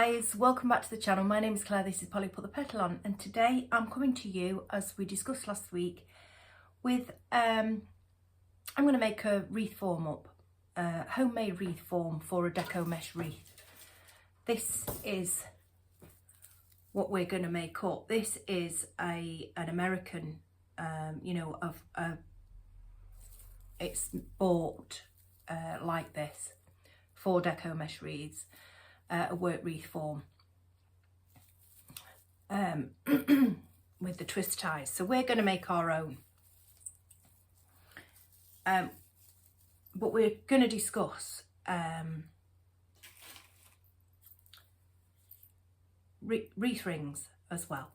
guys, welcome back to the channel. My name is Claire, this is Polly Put the Petal On, and today I'm coming to you, as we discussed last week, with I'm going to make a wreath form up, homemade wreath form for a Deco Mesh Wreath. This is what we're going to make up. This is an American, it's bought like this for Deco Mesh Wreaths. A work wreath form with the twist ties. So we're going to make our own, but we're going to discuss wreath rings as well,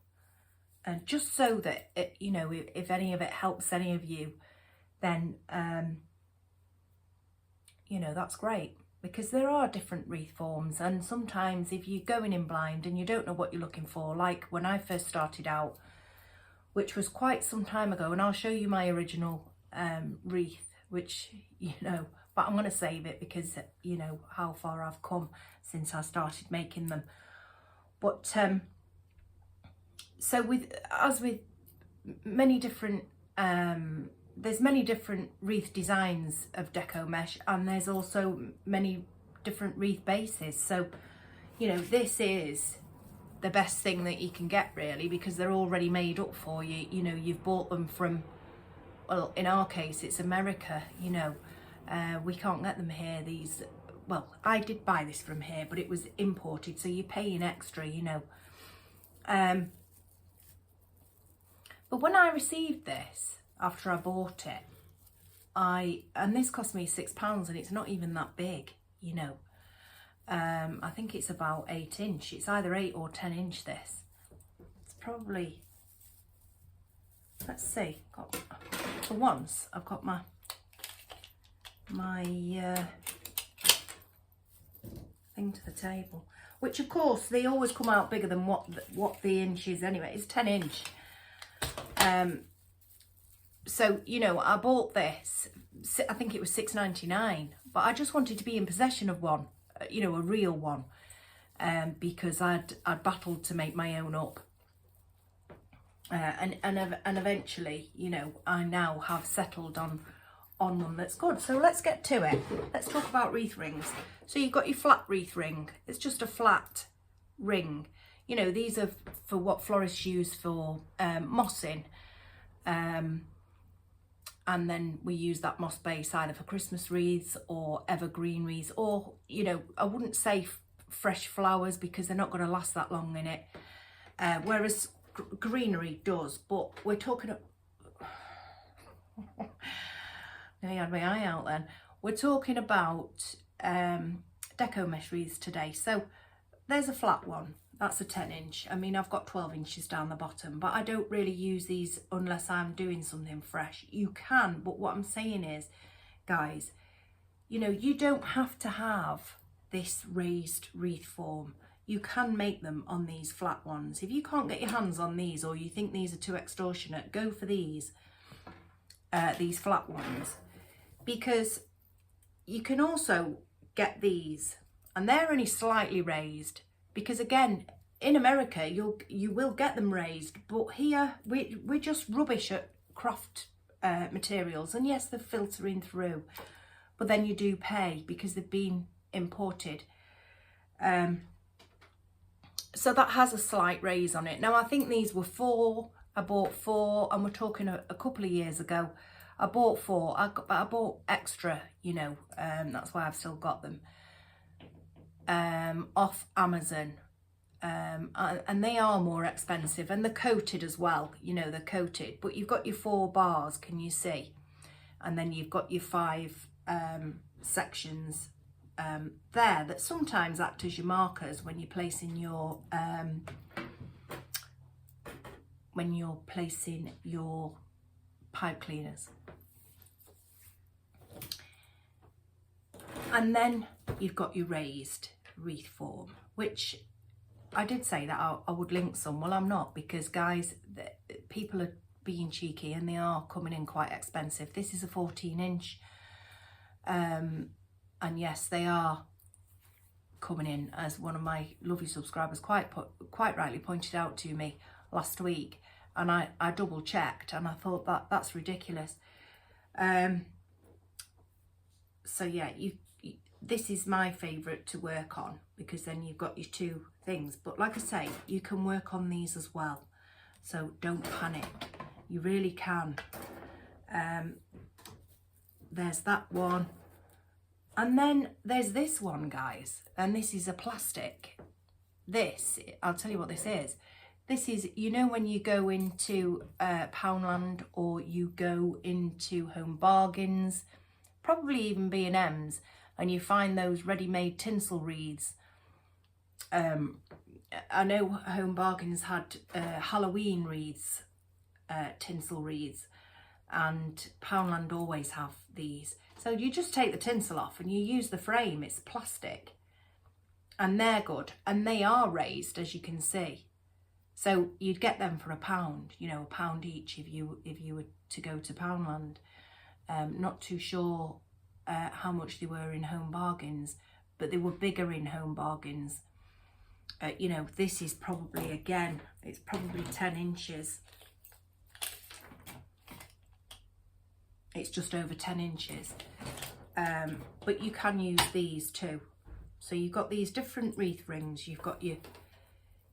and just so that it, if any of it helps any of you, then that's great. Because there are different wreath forms, and sometimes if you're going in blind and you don't know what you're looking for, like when I first started out, which was quite some time ago, and I'll show you my original wreath, which, but I'm going to save it because, how far I've come since I started making them. But so with many different, there's many different wreath designs of Deco Mesh, and there's also many different wreath bases. So, this is the best thing that you can get, really, because they're already made up for you. You've bought them from, well, in our case, it's America, we can't get them here. Well, I did buy this from here, but it was imported, so you're paying extra, But when I received this, after I bought it, and this cost me £6, and it's not even that big, I think it's about 8 inch. It's either 8 or 10 inch. This, it's probably, let's see, for once I've got my thing to the table, which of course they always come out bigger than what the inch is anyway. It's 10 inch. So, I bought this, I think it was $6.99, but I just wanted to be in possession of one, a real one, because I'd battled to make my own up. And eventually, I now have settled on one that's good. So let's get to it. Let's talk about wreath rings. So you've got your flat wreath ring. It's just a flat ring. These are for what florists use for mossing. And then we use that moss base either for Christmas wreaths or evergreen wreaths, or, I wouldn't say fresh flowers because they're not going to last that long in it. Whereas greenery does, but we're talking, I had my eye out then. We're talking about Deco Mesh Wreaths today. So there's a flat one. That's a 10 inch. I mean, I've got 12 inches down the bottom, but I don't really use these unless I'm doing something fresh. You can, but what I'm saying is, guys, you don't have to have this raised wreath form. You can make them on these flat ones. If you can't get your hands on these, or you think these are too extortionate, go for these flat ones, because you can also get these, and they're only slightly raised. Because again, in America, you will get them raised, but here we're just rubbish at craft materials. And yes, they're filtering through, but then you do pay because they've been imported. So that has a slight raise on it. Now, I think these were 4. I bought 4, and we're talking a couple of years ago. I bought 4. I bought extra, that's why I've still got them. Off Amazon, and they are more expensive, and they're coated as well, they're coated, but you've got your 4 bars, can you see, and then you've got your 5 sections there that sometimes act as your markers when you're placing your pipe cleaners. And then you've got your raised wreath form, which I did say that I would link some. Well, I'm not, because guys, people are being cheeky and they are coming in quite expensive. This is a 14 inch, and yes, they are coming in, as one of my lovely subscribers quite rightly pointed out to me last week, and I double checked, and I thought that's ridiculous. So yeah, this is my favourite to work on, because then you've got your two things. But like I say, you can work on these as well, so don't panic, you really can. There's that one, and then there's this one, guys, and this is a plastic. This, I'll tell you what this is. This is, you know, when you go into Poundland, or you go into Home Bargains, probably even B&M's, and you find those ready-made tinsel wreaths. I know Home Bargains had Halloween wreaths, tinsel wreaths, and Poundland always have these. So you just take the tinsel off and you use the frame. It's plastic, and they're good, and they are raised, as you can see. So you'd get them for £1, you know, £1 each if you were to go to Poundland. Not too sure how much they were in Home Bargains, but they were bigger in Home Bargains. You know, this is probably, again, it's probably 10 inches. It's just over 10 inches. But you can use these too. So you've got these different wreath rings. You've got your,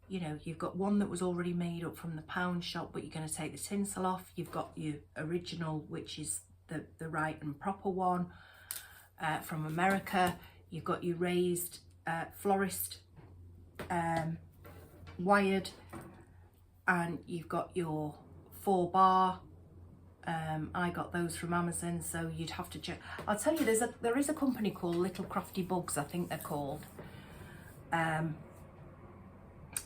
you know, you've got one that was already made up from the pound shop, but you're going to take the tinsel off. You've got your original, which is the right and proper one from America. You've got your raised florist wired, and you've got your 4-bar. I got those from Amazon, so you'd have to check. I'll tell you, there is a company called Little Crafty Bugs, I think they're called,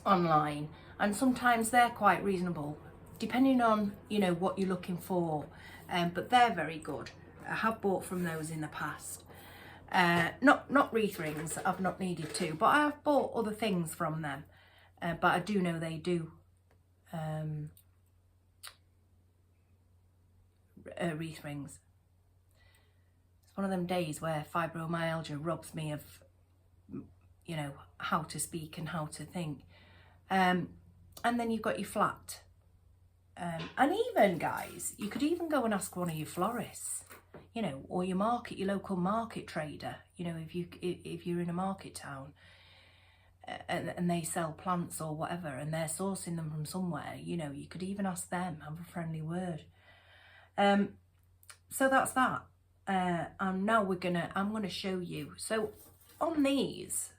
online, and sometimes they're quite reasonable, depending on, you know, what you're looking for. But they're very good. I have bought from those in the past. Not wreath rings, I've not needed to, but I have bought other things from them. But I do know they do wreath rings. It's one of them days where fibromyalgia robs me of, you know, how to speak and how to think. And then you've got your flat. And even, guys, you could even go and ask one of your florists, you know, or your local market trader, you know, if you're in a market town, and they sell plants or whatever, and they're sourcing them from somewhere, you know, you could even ask them, have a friendly word. So that's that. And now I'm gonna show you. So on these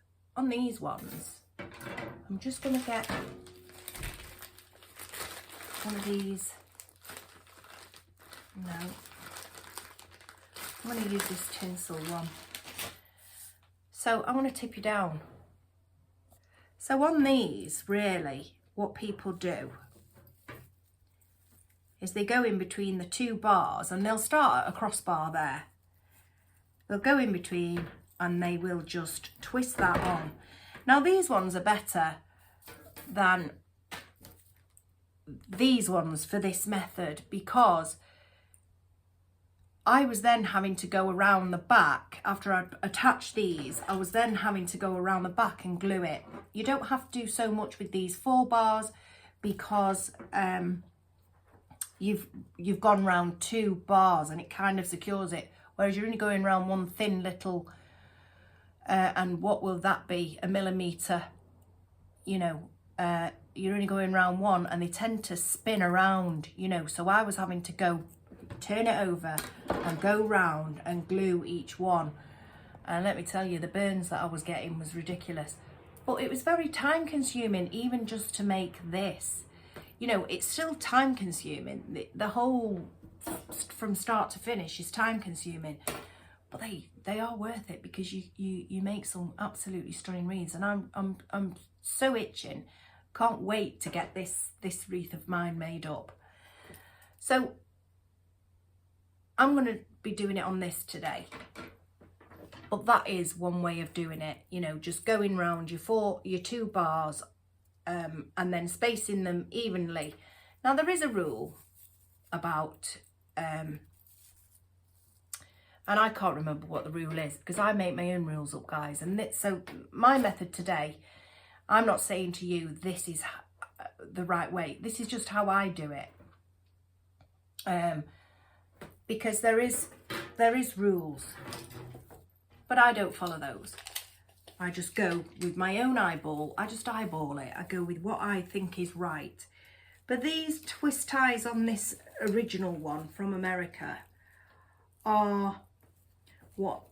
ones, I'm just gonna get one of these. No, I'm gonna use this tinsel one. So I'm gonna tip you down. So on these, really, what people do is they go in between the 2 bars, and they'll start at a crossbar there. They'll go in between and they will just twist that on. Now these ones are better than these ones for this method, because I was then having to go around the back. After I'd attached these, I was then having to go around the back and glue it. You don't have to do so much with these 4 bars, because you've gone round 2 bars and it kind of secures it, whereas you're only going around one thin little and what will that be, 1 millimeter, you know, you're only going round one, and they tend to spin around, you know, so I was having to go turn it over and go round and glue each one, and let me tell you, the burns that I was getting was ridiculous. But it was very time consuming, even just to make this. You know, it's still time consuming. The whole, from start to finish, is time consuming, but they are worth it, because you make some absolutely stunning wreaths, and I'm so itching. Can't wait to get this wreath of mine made up. So I'm going to be doing it on this today. But that is one way of doing it, you know, just going round your 2 bars and then spacing them evenly. Now there is a rule about and I can't remember what the rule is because I make my own rules up, guys. And so my method today, I'm not saying to you this is the right way. This is just how I do it. Because there is rules, but I don't follow those. I just go with my own eyeball. I just eyeball it. I go with what I think is right. But these twist ties on this original one from America are what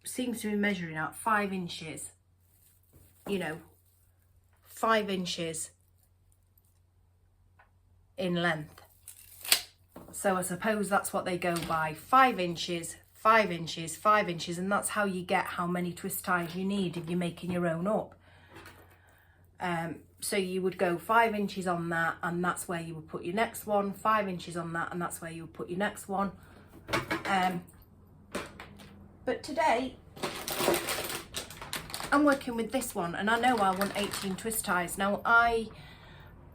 seems to be measuring out 5 inches. You know, 5 inches in length. So I suppose that's what they go by. 5 inches, 5 inches, 5 inches, and that's how you get how many twist ties you need if you're making your own up. So you would go 5 inches on that, and that's where you would put your next one, 5 inches on that, and that's where you would put your next one. But today, I'm working with this one, and I know I want 18 twist ties. Now, I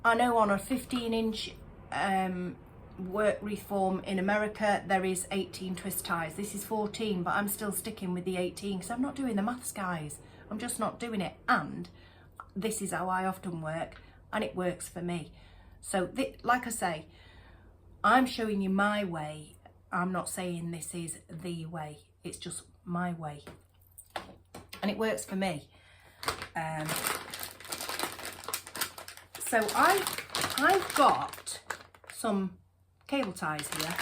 know on a 15-inch wreath form in America, there is 18 twist ties. This is 14, but I'm still sticking with the 18 because I'm not doing the maths, guys. I'm just not doing it. And this is how I often work, and it works for me. So, like I say, I'm showing you my way. I'm not saying this is the way. It's just my way. And it works for me. So I've got some cable ties here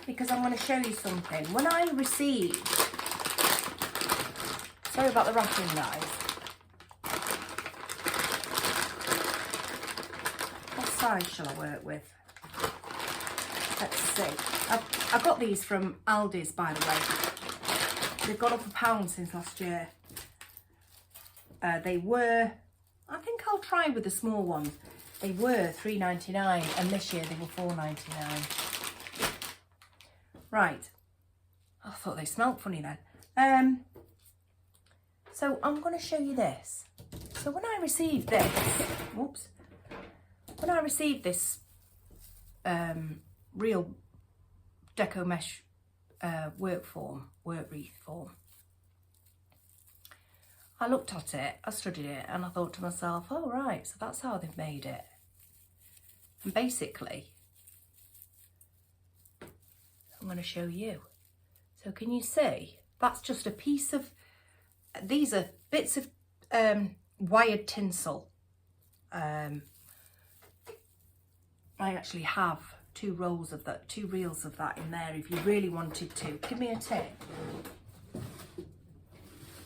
because I'm going to show you something. When I received, sorry about the wrapping, guys. What size shall I work with? Let's see. I got these from Aldi's, by the way. They've gone up £1 since last year. They were, I think I'll try with the small ones. They were £3.99 and this year they were £4.99. Right. I thought they smelled funny then. So I'm going to show you this. So when I received this, whoops. When I received this real Deco Mesh wreath form, I looked at it, I studied it, and I thought to myself, oh right, so that's how they've made it. And basically, I'm going to show you. So can you see? That's just a piece of, these are bits of wired tinsel. I actually have 2 reels of that in there if you really wanted to. Give me a tip.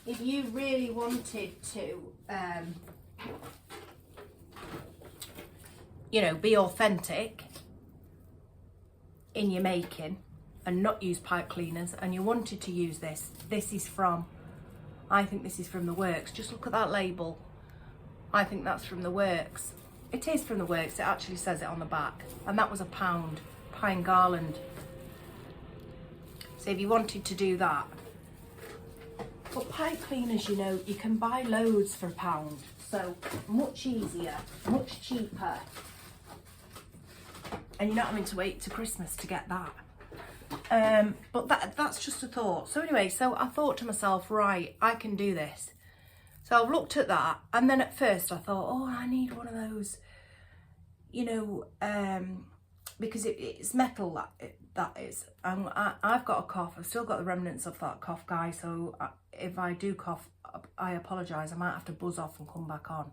If you really wanted to, you know, be authentic in your making and not use pipe cleaners, and you wanted to use this, this is from, I think this is from the Works. Just look at that label. I think that's from the Works. It is from the Works. It actually says it on the back. And that was £1, pine garland. So if you wanted to do that. But pipe cleaners, you know, you can buy loads for £1. So much easier, much cheaper. And you're not having to wait to Christmas to get that. But that's just a thought. So anyway, so I thought to myself, right, I can do this. So I've looked at that, and then at first I thought, oh, I need one of those, you know, because it's metal, that is. I've got a cough. I've still got the remnants of that cough, guys. So if I do cough, I apologise. I might have to buzz off and come back on.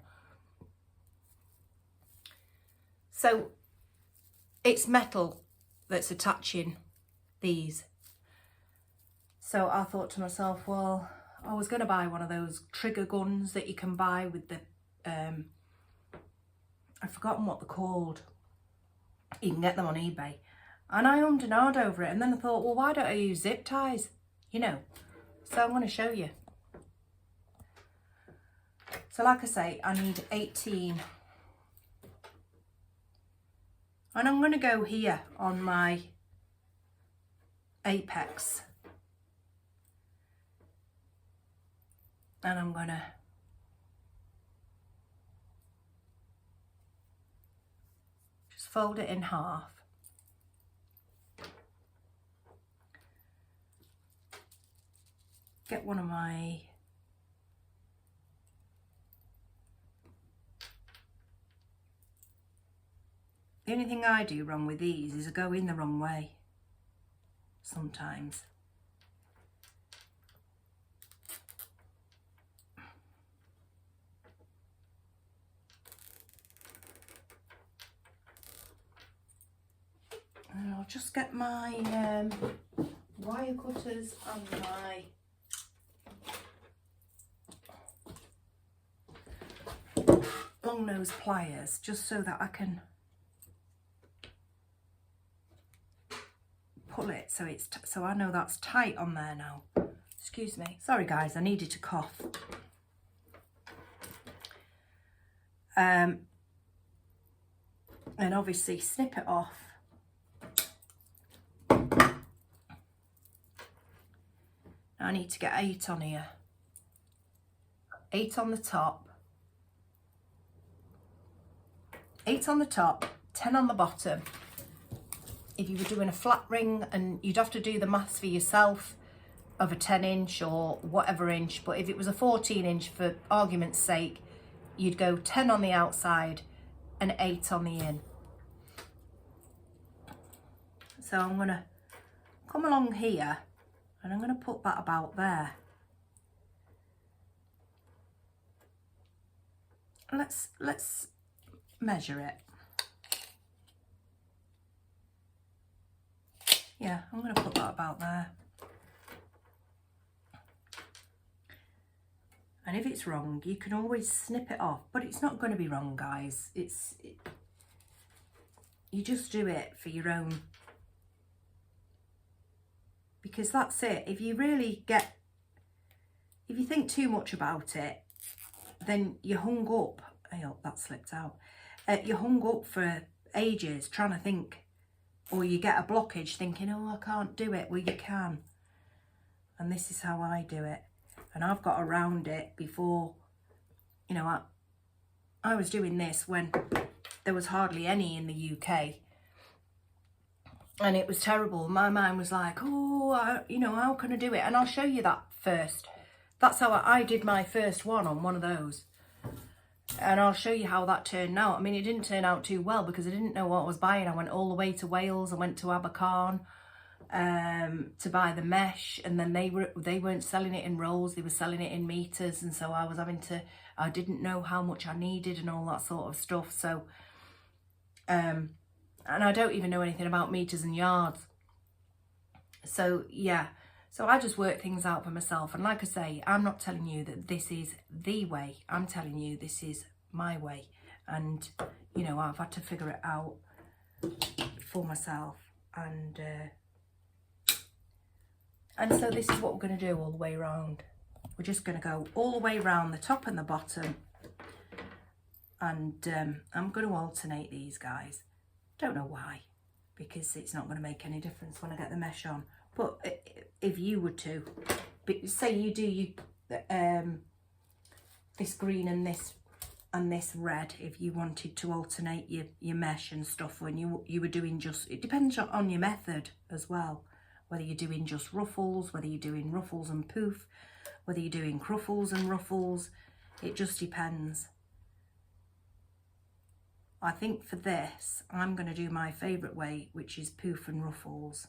So it's metal that's attaching these. So I thought to myself, well, I was going to buy one of those trigger guns that you can buy with the, I've forgotten what they're called. You can get them on eBay. And I ummed and ahed over it. And then I thought, well, why don't I use zip ties? You know. So I'm going to show you. So like I say, I need 18. And I'm going to go here on my apex. And I'm going to just fold it in half. get one of my the only thing I do wrong with these is I go in the wrong way sometimes. And I'll just get my wire cutters and my long nose pliers, just so that I can pull it so it's so I know that's tight on there now. Excuse me, sorry guys, I needed to cough. And obviously snip it off. I need to get 8 on here. 8 on the top. 8 on the top, 10 on the bottom. If you were doing a flat ring, and you'd have to do the maths for yourself of a 10 inch or whatever inch, but if it was a 14 inch for argument's sake, you'd go 10 on the outside and 8 on the in. So I'm gonna come along here and I'm gonna put that about there. Let's measure it. Yeah, I'm going to put that about there. And if it's wrong, you can always snip it off, but it's not going to be wrong, guys. You just do it for your own, because that's it. If you think too much about it, then you're hung up. Oh, that slipped out. You're hung up for ages trying to think. Or you get a blockage thinking, oh, I can't do it. Well, you can. And this is how I do it. And I've got around it before, you know, I was doing this when there was hardly any in the UK. And it was terrible. My mind was like, oh, you know, how can I do it? And I'll show you that first. That's how I did my first one on one of those. And I'll show you how that turned out. I mean, it didn't turn out too well because I didn't know what I was buying. I went all the way to Wales. I went to Abercorn to buy the mesh, and then they weren't selling it in rolls. They were selling it in meters, and so I didn't know how much I needed and all that sort of stuff. So, and I don't even know anything about meters and yards. So yeah. So I just work things out for myself. And like I say, I'm not telling you that this is the way. I'm telling you this is my way. And, you know, I've had to figure it out for myself. And so this is what we're going to do all the way around. We're just going to go all the way around the top and the bottom. And I'm going to alternate these, guys. Don't know why, because it's not going to make any difference when I get the mesh on. But if you were to, say you do this green and this red, if you wanted to alternate your mesh and stuff when you were doing just, it depends on your method as well, whether you're doing just ruffles, whether you're doing ruffles and poof, whether you're doing cruffles and ruffles, it just depends. I think for this, I'm going to do my favourite way, which is poof and ruffles.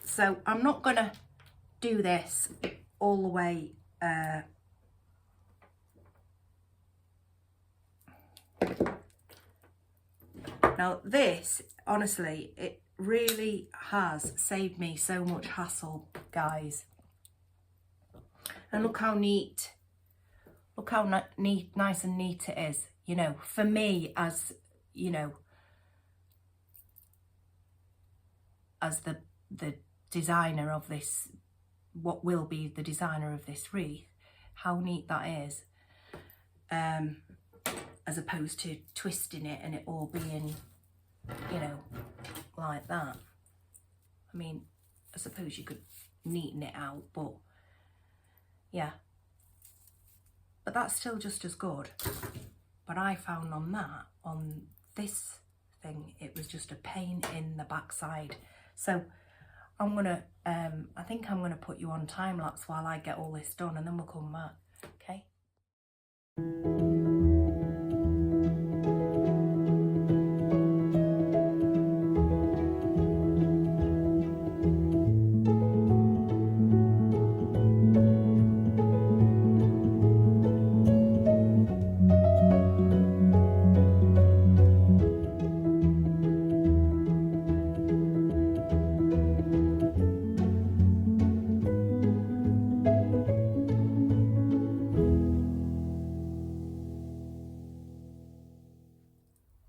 So I'm not going to do this all the way now this, honestly, it really has saved me so much hassle, guys. And look how neat, look how nice and neat it is, you know, for me, as you know, as the designer of this, what will be the designer of this wreath, how neat that is, as opposed to twisting it and it all being, you know, like that. I mean, I suppose you could neaten it out, but yeah, but that's still just as good. But I found on this thing, it was just a pain in the backside. So I think I'm gonna put you on time lapse while I get all this done, and then we'll come back, okay?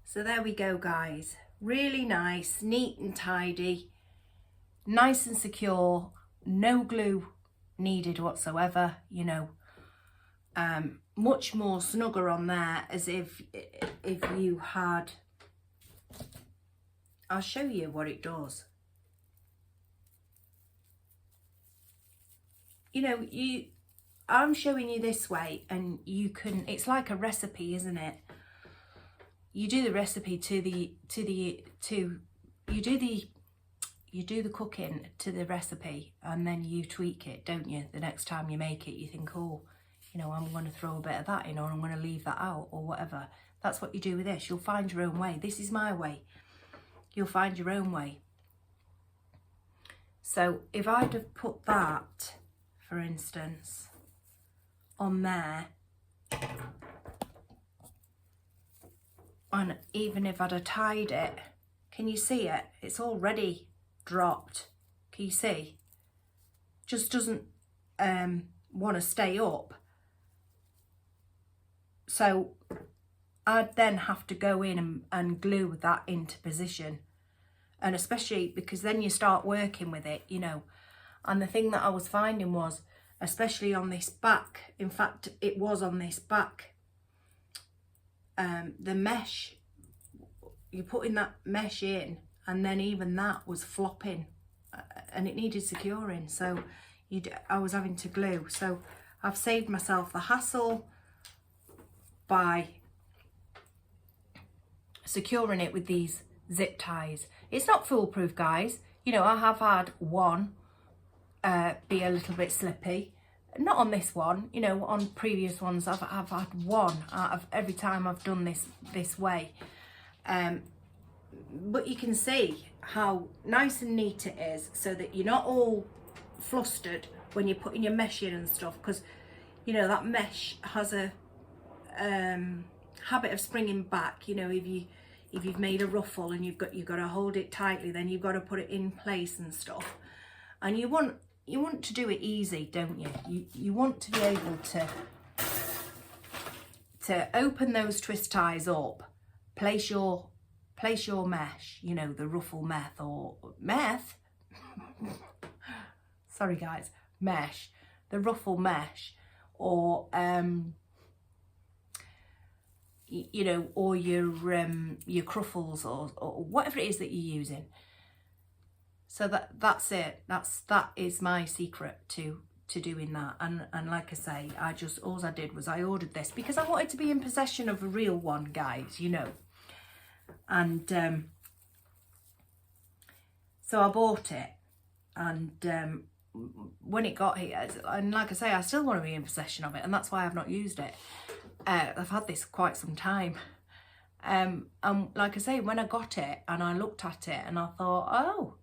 So there we go, guys. Really nice, neat and tidy, nice and secure, no glue needed whatsoever, you know. Much more snugger on there, as if you had, I'll show you what it does. You know, I'm showing you this way, and you can, it's like a recipe, isn't it? You do the recipe you do the cooking to the recipe, and then you tweak it, don't you? The next time you make it, you think, oh, you know, I'm going to throw a bit of that in, or I'm going to leave that out, or whatever. That's what you do with this. You'll find your own way. This is my way. You'll find your own way. So if I'd have put that, for instance, on there, and even if I'd have tied it, can you see it? It's already dropped. Can you see? Just doesn't want to stay up. So I'd then have to go in and glue that into position. And especially because then you start working with it, you know. And the thing that I was finding was, especially on this back, in fact, it was on this back, the mesh, you're putting that mesh in, and then even that was flopping, and it needed securing, so I was having to glue. So I've saved myself the hassle by securing it with these zip ties. It's not foolproof, guys. You know, I have had one be a little bit slippy. Not on this one, you know, on previous ones I've had one out of every time I've done this way. But you can see how nice and neat it is, so that you're not all flustered when you're putting your mesh in and stuff, because, you know, that mesh has a habit of springing back. You know, if you've made a ruffle and you've got to hold it tightly, then you've got to put it in place and stuff. And you want to do it easy, don't you? You want to be able to open those twist ties up, place your mesh, you know, the ruffle meth, sorry guys, mesh, the ruffle mesh, or you know, or your cruffles, or whatever it is that you're using. So that's it. That is my secret to doing that. And like I say, all I did was I ordered this because I wanted to be in possession of a real one, guys, you know. And so I bought it, and when it got here, and like I say, I still want to be in possession of it, and that's why I've not used it. I've had this quite some time. And like I say, when I got it and I looked at it and I thought, oh,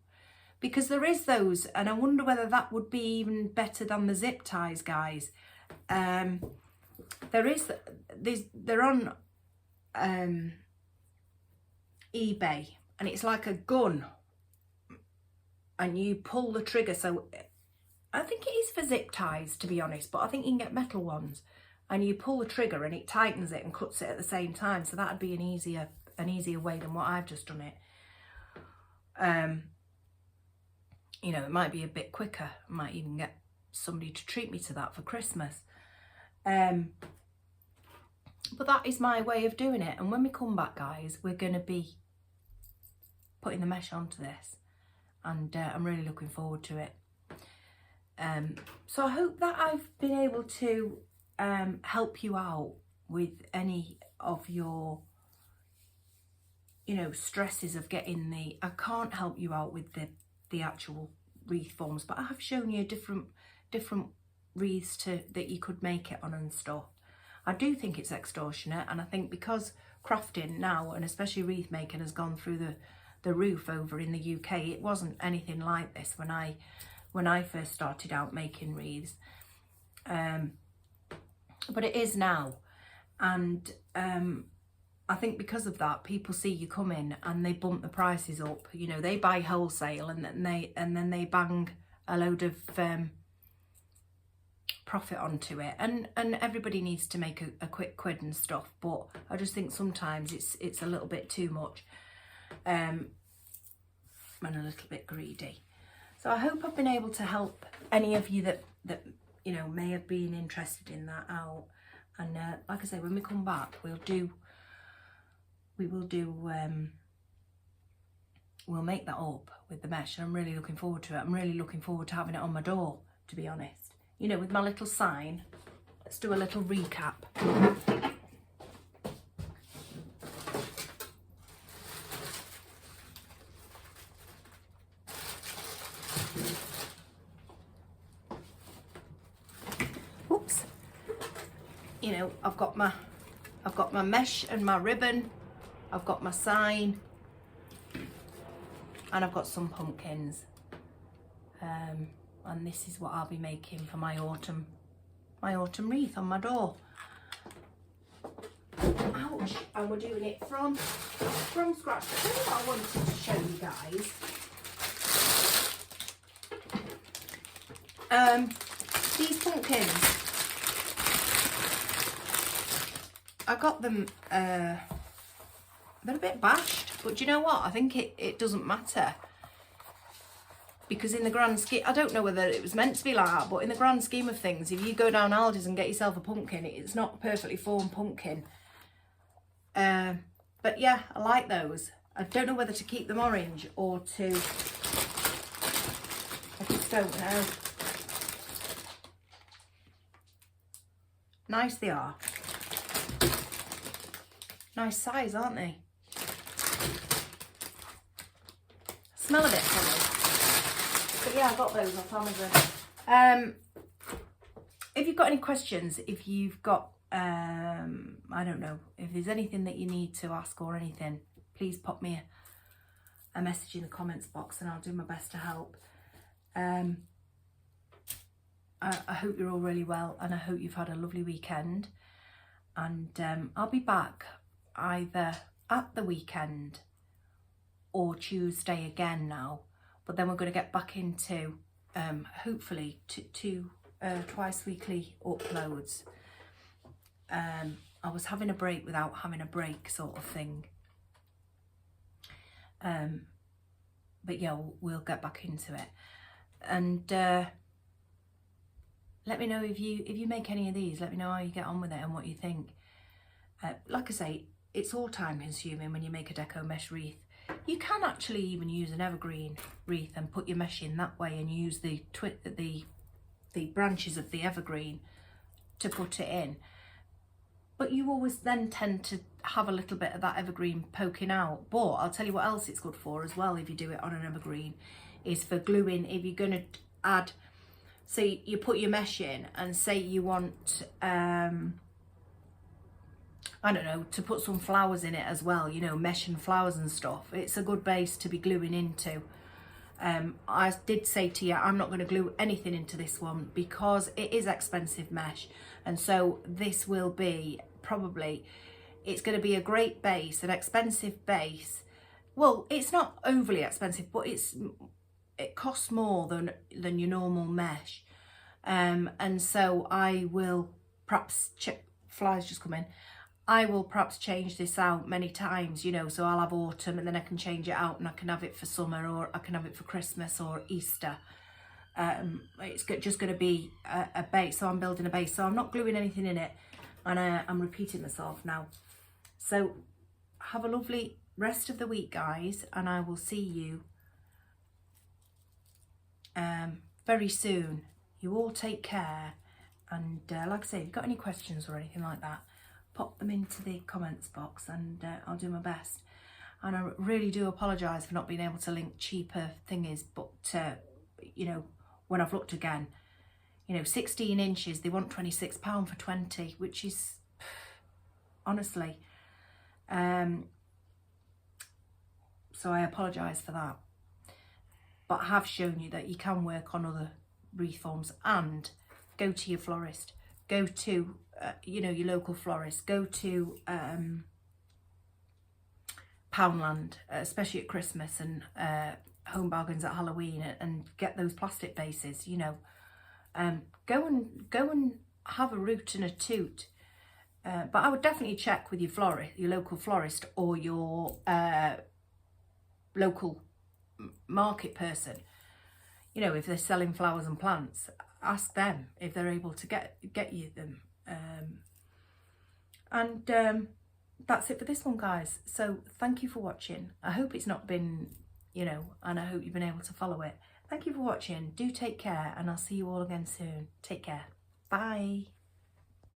because there is those, and I wonder whether that would be even better than the zip ties, guys. They're on eBay, and it's like a gun, and you pull the trigger. So I think it is for zip ties, to be honest, but I think you can get metal ones, and you pull the trigger and it tightens it and cuts it at the same time. So that'd be an easier way than what I've just done it. You know, it might be a bit quicker. I might even get somebody to treat me to that for Christmas. But that is my way of doing it. And when we come back, guys, we're going to be putting the mesh onto this. And I'm really looking forward to it. So I hope that I've been able to help you out with any of your, you know, stresses of getting I can't help you out with the actual wreath forms, but I have shown you different wreaths that you could make it on and stuff. I do think it's extortionate, and I think because crafting now, and especially wreath making, has gone through the roof over in the UK. It wasn't anything like this when I first started out making wreaths, but it is now. And I think because of that, people see you come in and they bump the prices up. You know, they buy wholesale and then they bang a load of profit onto it, and everybody needs to make a quick quid and stuff, but I just think sometimes it's a little bit too much, and a little bit greedy. So I hope I've been able to help any of you that you know may have been interested in that out. And like I say, when we come back, we'll make that up with the mesh, and I'm really looking forward to it. I'm really looking forward to having it on my door, to be honest. You know, with my little sign. Let's do a little recap. Oops. You know, I've got my mesh and my ribbon. I've got my sign, and I've got some pumpkins. And this is what I'll be making for my autumn wreath on my door. Ouch! And we're doing it from scratch. I think what I wanted to show you guys. These pumpkins, I got them. They're a bit bashed, but do you know what? I think it doesn't matter. Because in the grand scheme, I don't know whether it was meant to be like that, but in the grand scheme of things, if you go down Aldi's and get yourself a pumpkin, it's not a perfectly formed pumpkin. But yeah, I like those. I don't know whether to keep them orange or to... I just don't know. Nice they are. Nice size, aren't they? Smell a bit funny. But yeah, I got those off Amazon. If you've got any questions, if you've got, I don't know, if there's anything that you need to ask or anything, please pop me a message in the comments box and I'll do my best to help. I hope you're all really well, and I hope you've had a lovely weekend. And I'll be back either at the weekend or Tuesday again now. But then we're going to get back into, hopefully, two twice weekly uploads. I was having a break without having a break sort of thing. But yeah, we'll get back into it. And let me know if you make any of these. Let me know how you get on with it and what you think. Like I say, it's all time consuming when you make a Deco Mesh Wreath. You can actually even use an evergreen wreath and put your mesh in that way and use the branches of the evergreen to put it in. But you always then tend to have a little bit of that evergreen poking out. But I'll tell you what else it's good for as well if you do it on an evergreen, is for gluing. If you're going to add, say you put your mesh in and say you want, I don't know, to put some flowers in it as well, you know, mesh and flowers and stuff. It's a good base to be gluing into. I did say to you, I'm not going to glue anything into this one because it is expensive mesh. And so this will be probably, it's going to be a great base, an expensive base. Well, it's not overly expensive, but it costs more than your normal mesh. And so I will perhaps, flies just come in. I will perhaps change this out many times, you know, so I'll have autumn and then I can change it out and I can have it for summer, or I can have it for Christmas or Easter. It's just going to be a base, so I'm building a base, so I'm not gluing anything in it, and I'm repeating myself now. So have a lovely rest of the week, guys, and I will see you very soon. You all take care, and like I say, if you've got any questions or anything like that, pop them into the comments box and I'll do my best. And I really do apologise for not being able to link cheaper thingies, but you know, when I've looked again, you know, 16 inches, they want £26 for 20, which is, honestly, so I apologise for that. But I have shown you that you can work on other wreath forms, and go to your florist, go to, you know, your local florist, go to Poundland, especially at Christmas, and Home Bargains at Halloween, and get those plastic bases, you know. Go and have a root and a toot. But I would definitely check with your local florist, or your local market person. You know, if they're selling flowers and plants, ask them if they're able to get you them. That's it for this one, guys. So thank you for watching. I hope it's not been, you know, and I hope you've been able to follow it. Thank you for watching. Do take care, and I'll see you all again soon. Take care. Bye.